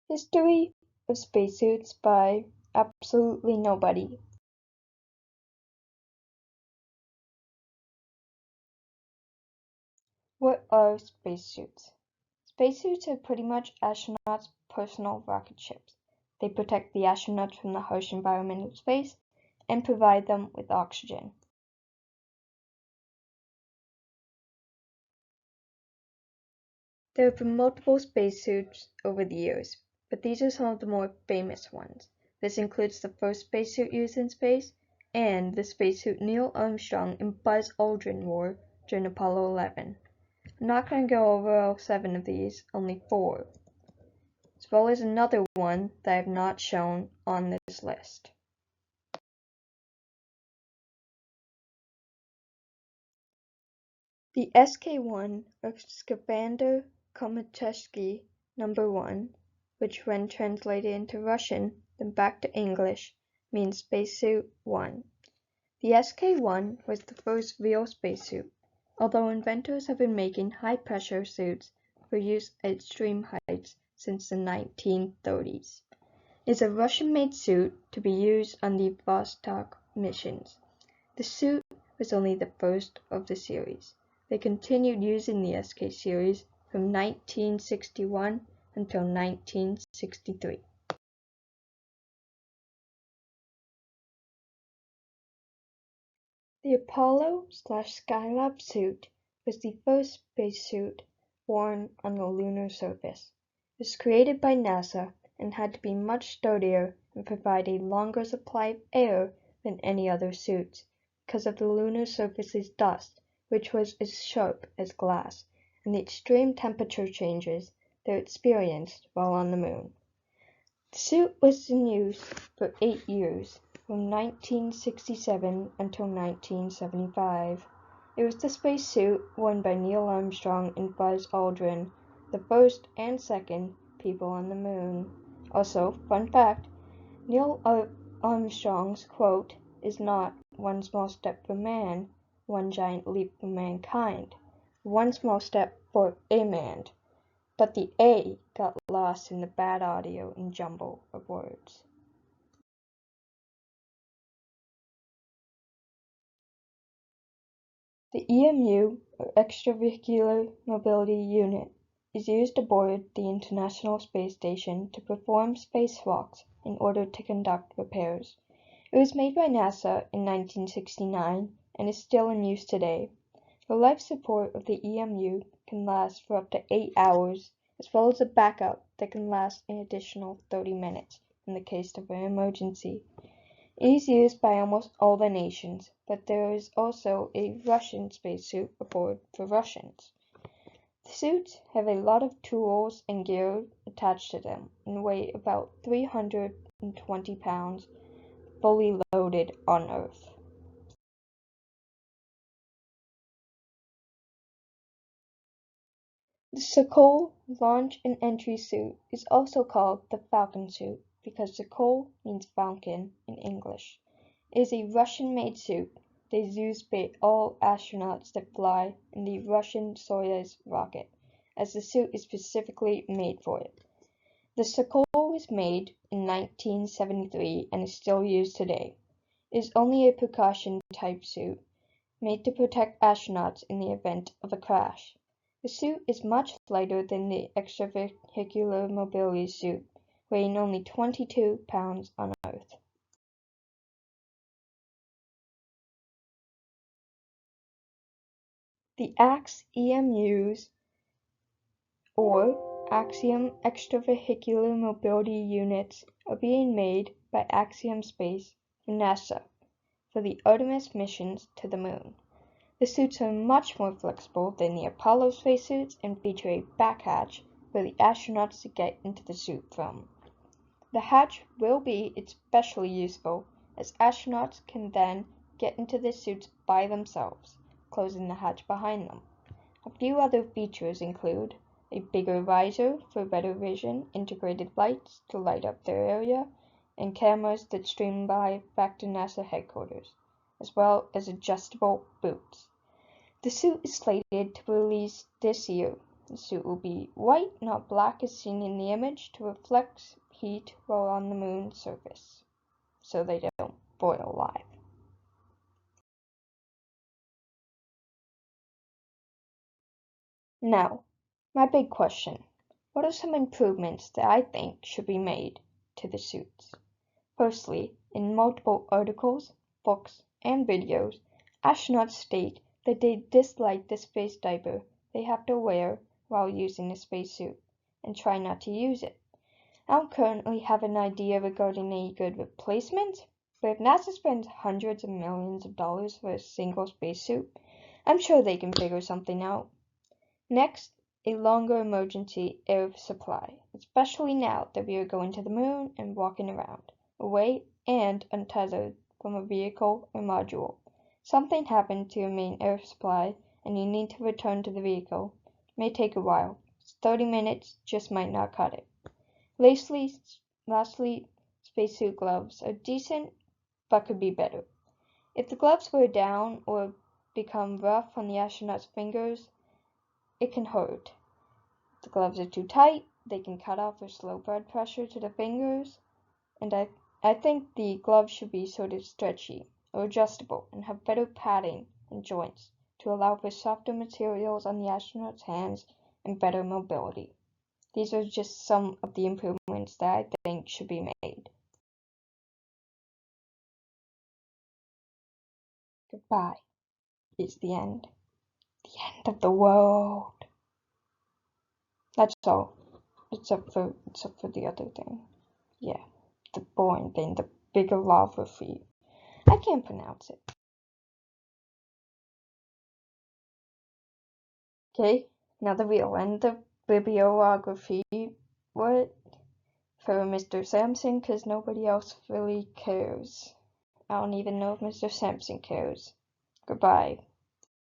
History of Spacesuits by absolutely nobody. What are spacesuits? Spacesuits are pretty much astronauts' personal rocket ships. They protect the astronauts from the harsh environment of space and provide them with oxygen. There have been multiple spacesuits over the years, but these are some of the more famous ones. This includes the first spacesuit used in space and the spacesuit Neil Armstrong and Buzz Aldrin wore during Apollo 11. I'm not going to go over all 7 of these, only 4, as well as another one that I have not shown on this list. The SK-1 or Scafander Komatechsky No. 1, which when translated into Russian, then back to English, means Spacesuit 1. The SK-1 was the first real spacesuit, although inventors have been making high-pressure suits for use at extreme heights since the 1930s. It is a Russian-made suit to be used on the Vostok missions. The suit was only the first of the series. They continued using the SK series from 1961 until 1963. The Apollo/Skylab suit was the first spacesuit worn on the lunar surface. It was created by NASA and had to be much sturdier and provide a longer supply of air than any other suits because of the lunar surface's dust, which was as sharp as glass, and the extreme temperature changes that are experienced while on the moon. The suit was in use for 8 years, from 1967 until 1975. It was the spacesuit worn by Neil Armstrong and Buzz Aldrin, the first and second people on the moon. Also, fun fact, Neil Armstrong's quote is not "one small step for man, one giant leap for mankind, one small step for a man," but the A got lost in the bad audio and jumble of words. The EMU, or Extravehicular Mobility Unit, is used aboard the International Space Station to perform spacewalks in order to conduct repairs. It was made by NASA in 1969 and is still in use today. The life support of the EMU can last for up to 8 hours, as well as a backup that can last an additional 30 minutes in the case of an emergency. It is used by almost all the nations, but there is also a Russian spacesuit aboard for Russians. The suits have a lot of tools and gear attached to them and weigh about 320 pounds, fully loaded on Earth. The Sokol launch and entry suit is also called the Falcon suit because Sokol means falcon in English. It is a Russian-made suit that is used by all astronauts that fly in the Russian Soyuz rocket, as the suit is specifically made for it. The Sokol was made in 1973 and is still used today. It is only a precaution type suit, made to protect astronauts in the event of a crash. The suit is much lighter than the extravehicular mobility suit, weighing only 22 pounds on Earth. The AX EMUs, or Axiom Extravehicular Mobility Units, are being made by Axiom Space for NASA for the Artemis missions to the Moon. The suits are much more flexible than the Apollo spacesuits and feature a back hatch for the astronauts to get into the suit from. The hatch will be especially useful as astronauts can then get into the suits by themselves, closing the hatch behind them. A few other features include a bigger visor for better vision, integrated lights to light up their area, and cameras that stream by back to NASA headquarters, as well as adjustable boots. The suit is slated to release this year, The suit will be white, not black as seen in the image, to reflect heat while on the moon's surface, so they don't boil alive. Now, my big question. What are some improvements that I think should be made to the suits? Firstly, in multiple articles, books, and videos, astronauts state that they dislike the space diaper they have to wear while using a spacesuit, and try not to use it. I don't currently have an idea regarding any good replacement, but if NASA spends hundreds of millions of dollars for a single spacesuit, I'm sure they can figure something out. Next, a longer emergency air supply, especially now that we are going to the moon and walking around, away and untethered from a vehicle or module. Something happened to your main air supply and you need to return to the vehicle. It may take a while. 30 minutes just might not cut it. Lastly, spacesuit gloves are decent, but could be better. If the gloves wear down or become rough on the astronaut's fingers, it can hurt. If the gloves are too tight, they can cut off or slow blood pressure to the fingers, and I think the gloves should be sort of stretchy or adjustable and have better padding and joints to allow for softer materials on the astronaut's hands and better mobility. These are just some of the improvements that I think should be made. Goodbye is the end. The end of the world. That's all. Except for the other thing. Yeah, the boring thing, the bigger lava feet. I can't pronounce it. Okay, now the real end of bibliography. What? For Mr. Sampson, because nobody else really cares. I don't even know if Mr. Sampson cares. Goodbye.